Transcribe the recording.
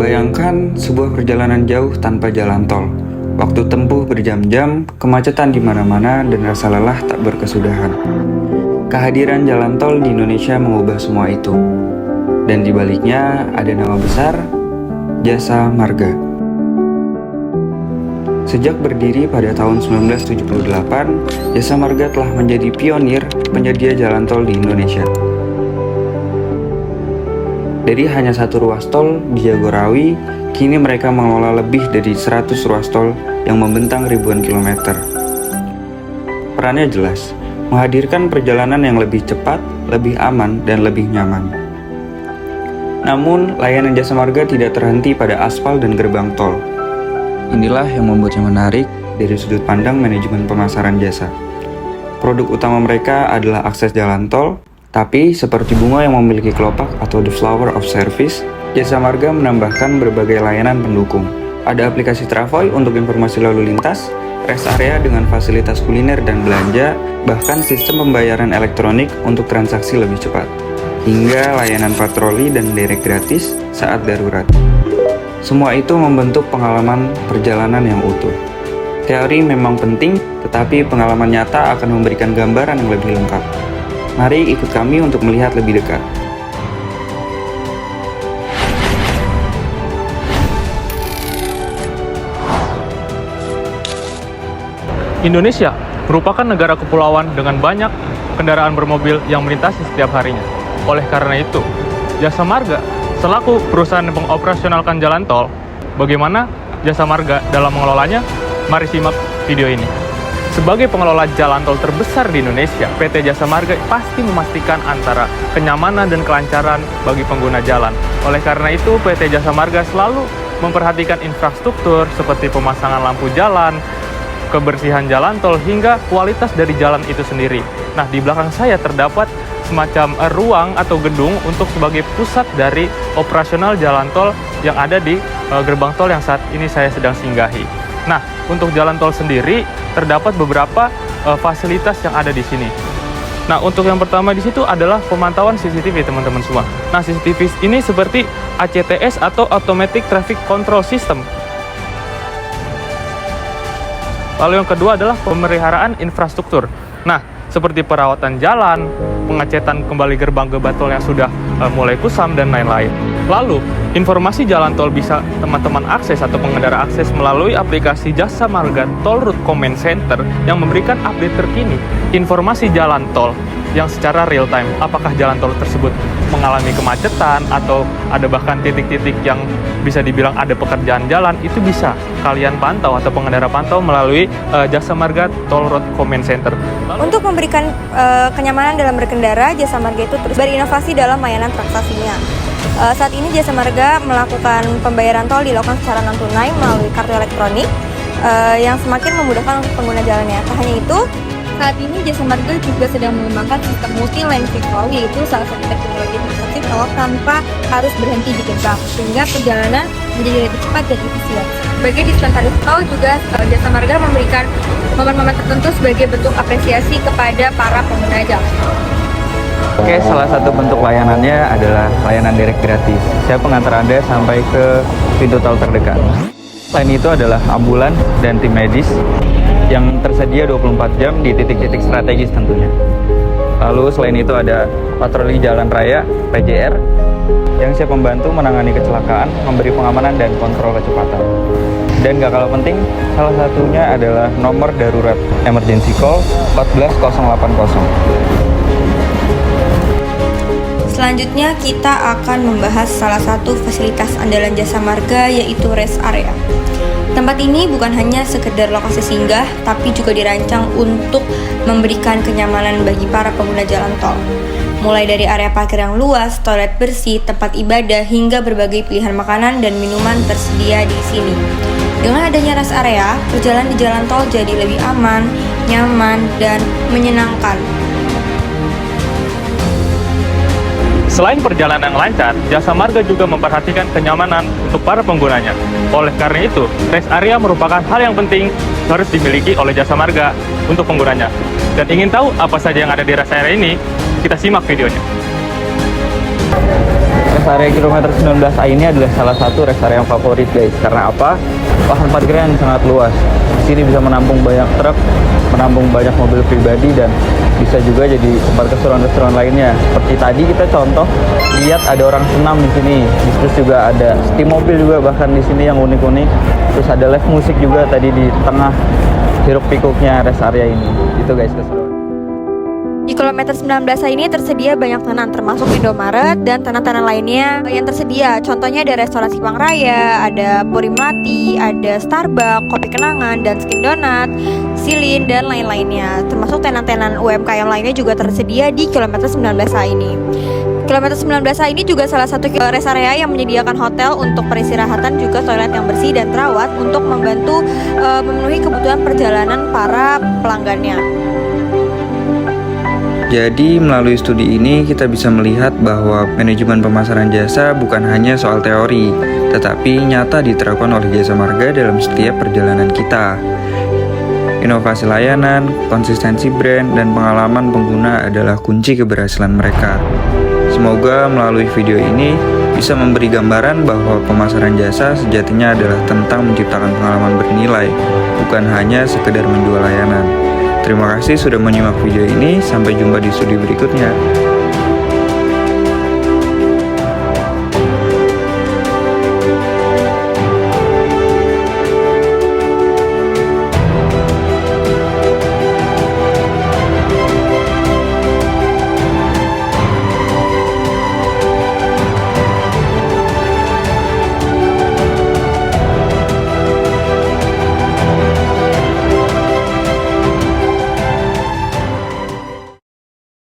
Bayangkan sebuah perjalanan jauh tanpa jalan tol. Waktu tempuh berjam-jam, kemacetan di mana-mana, dan rasa lelah tak berkesudahan. Kehadiran jalan tol di Indonesia mengubah semua itu. Dan di baliknya ada nama besar, Jasa Marga. Sejak berdiri pada tahun 1978, Jasa Marga telah menjadi pionir penyedia jalan tol di Indonesia. Dari hanya satu ruas tol di Jagorawi, kini mereka mengelola lebih dari 100 ruas tol yang membentang ribuan kilometer. Perannya jelas, menghadirkan perjalanan yang lebih cepat, lebih aman, dan lebih nyaman. Namun, layanan Jasa Marga tidak terhenti pada aspal dan gerbang tol. Inilah yang membuatnya menarik dari sudut pandang manajemen pemasaran jasa. Produk utama mereka adalah akses jalan tol, tapi seperti bunga yang memiliki kelopak atau the flower of service, Jasa Marga menambahkan berbagai layanan pendukung. Ada aplikasi Travoy untuk informasi lalu lintas, rest area dengan fasilitas kuliner dan belanja, bahkan sistem pembayaran elektronik untuk transaksi lebih cepat, hingga layanan patroli dan derek gratis saat darurat. Semua itu membentuk pengalaman perjalanan yang utuh. Teori memang penting, tetapi pengalaman nyata akan memberikan gambaran yang lebih lengkap. Mari ikut kami untuk melihat lebih dekat. Indonesia merupakan negara kepulauan dengan banyak kendaraan bermobil yang melintasi setiap harinya. Oleh karena itu, Jasa Marga selaku perusahaan yang mengoperasionalkan jalan tol, bagaimana Jasa Marga dalam mengelolanya? Mari simak video ini. Sebagai pengelola jalan tol terbesar di Indonesia, PT Jasa Marga pasti memastikan antara kenyamanan dan kelancaran bagi pengguna jalan. Oleh karena itu, PT Jasa Marga selalu memperhatikan infrastruktur seperti pemasangan lampu jalan, kebersihan jalan tol, hingga kualitas dari jalan itu sendiri. Nah, di belakang saya terdapat semacam ruang atau gedung untuk sebagai pusat dari operasional jalan tol yang ada di gerbang tol yang saat ini saya sedang singgahi. Nah, untuk jalan tol sendiri terdapat beberapa fasilitas yang ada di sini. Nah, untuk yang pertama di situ adalah pemantauan CCTV, teman-teman semua. Nah, CCTV ini seperti ACTS atau Automatic Traffic Control System. Lalu yang kedua adalah pemeliharaan infrastruktur. Nah, seperti perawatan jalan, pengecetan kembali gerbang tol yang sudah mulai kusam, dan lain-lain. Lalu, informasi jalan tol bisa teman-teman akses atau pengendara akses melalui aplikasi Jasa Marga Toll Route Command Center yang memberikan update terkini informasi jalan tol yang secara real time. Apakah jalan tol tersebut mengalami kemacetan atau ada bahkan titik-titik yang bisa dibilang ada pekerjaan jalan, itu bisa kalian pantau atau pengendara pantau melalui Jasa Marga Toll Route Command Center. Untuk memberikan kenyamanan dalam berkendara, Jasa Marga itu terus berinovasi dalam layanan transaksinya. Saat ini Jasa Marga melakukan pembayaran tol dilakukan secara non-tunai melalui kartu elektronik yang semakin memudahkan untuk pengguna jalannya. Tak hanya itu, saat ini Jasa Marga juga sedang mengembangkan sistem multi-lane free flow, yaitu salah satu teknologi transaksi tol tanpa harus berhenti di gerbang, sehingga perjalanan menjadi lebih cepat dan efisien. Sebagai diskon tarif tol juga, Jasa Marga memberikan momen-momen tertentu sebagai bentuk apresiasi kepada para pengguna jalan. Oke, salah satu bentuk layanannya adalah layanan derek gratis. Saya pengantar Anda sampai ke pintu tol terdekat. Selain itu adalah ambulan dan tim medis yang tersedia 24 jam di titik-titik strategis tentunya. Lalu selain itu ada patroli jalan raya (PJR) yang siap membantu menangani kecelakaan, memberi pengamanan dan kontrol kecepatan. Dan gak kalah penting, salah satunya adalah nomor darurat emergency call 14080. Selanjutnya kita akan membahas salah satu fasilitas andalan Jasa Marga, yaitu rest area. Tempat ini bukan hanya sekedar lokasi singgah, tapi juga dirancang untuk memberikan kenyamanan bagi para pengguna jalan tol. Mulai dari area parkir yang luas, toilet bersih, tempat ibadah, hingga berbagai pilihan makanan dan minuman tersedia di sini. Dengan adanya rest area, perjalanan di jalan tol jadi lebih aman, nyaman, dan menyenangkan. Selain perjalanan yang lancar, Jasa Marga juga memperhatikan kenyamanan untuk para penggunanya. Oleh karena itu, rest area merupakan hal yang penting harus dimiliki oleh Jasa Marga untuk penggunanya. Dan ingin tahu apa saja yang ada di rest area ini? Kita simak videonya. Rest area kilometer 19A ini adalah salah satu rest area yang favorit guys. Karena apa? Lahan parkirnya yang sangat luas. Di sini bisa menampung banyak truk, menampung banyak mobil pribadi, dan bisa juga jadi tempat restoran-restoran lainnya. Seperti tadi kita contoh lihat ada orang senam di sini. Terus juga ada steam mobil juga bahkan di sini yang unik-unik. Terus ada live musik juga tadi di tengah hiruk pikuknya rest area ini. Itu guys keseruan. Di kilometer 19 ini tersedia banyak tenan termasuk Indomaret dan tenan-tenan lainnya yang tersedia. Contohnya ada restoran Sipang Raya, ada Puri Melati, ada Starbucks, Kopi Kenangan, dan Skin Donut, Silin, dan lain-lainnya. Termasuk tenan-tenan UMKM lainnya juga tersedia di kilometer 19A ini. Kilometer 19A ini juga salah satu rest area yang menyediakan hotel untuk peristirahatan, juga toilet yang bersih dan terawat untuk membantu memenuhi kebutuhan perjalanan para pelanggannya. Jadi melalui studi ini kita bisa melihat bahwa manajemen pemasaran jasa bukan hanya soal teori, tetapi nyata diterapkan oleh Jasa Marga dalam setiap perjalanan kita. Inovasi layanan, konsistensi brand, dan pengalaman pengguna adalah kunci keberhasilan mereka. Semoga melalui video ini bisa memberi gambaran bahwa pemasaran jasa sejatinya adalah tentang menciptakan pengalaman bernilai, bukan hanya sekedar menjual layanan. Terima kasih sudah menyimak video ini, sampai jumpa di studi berikutnya.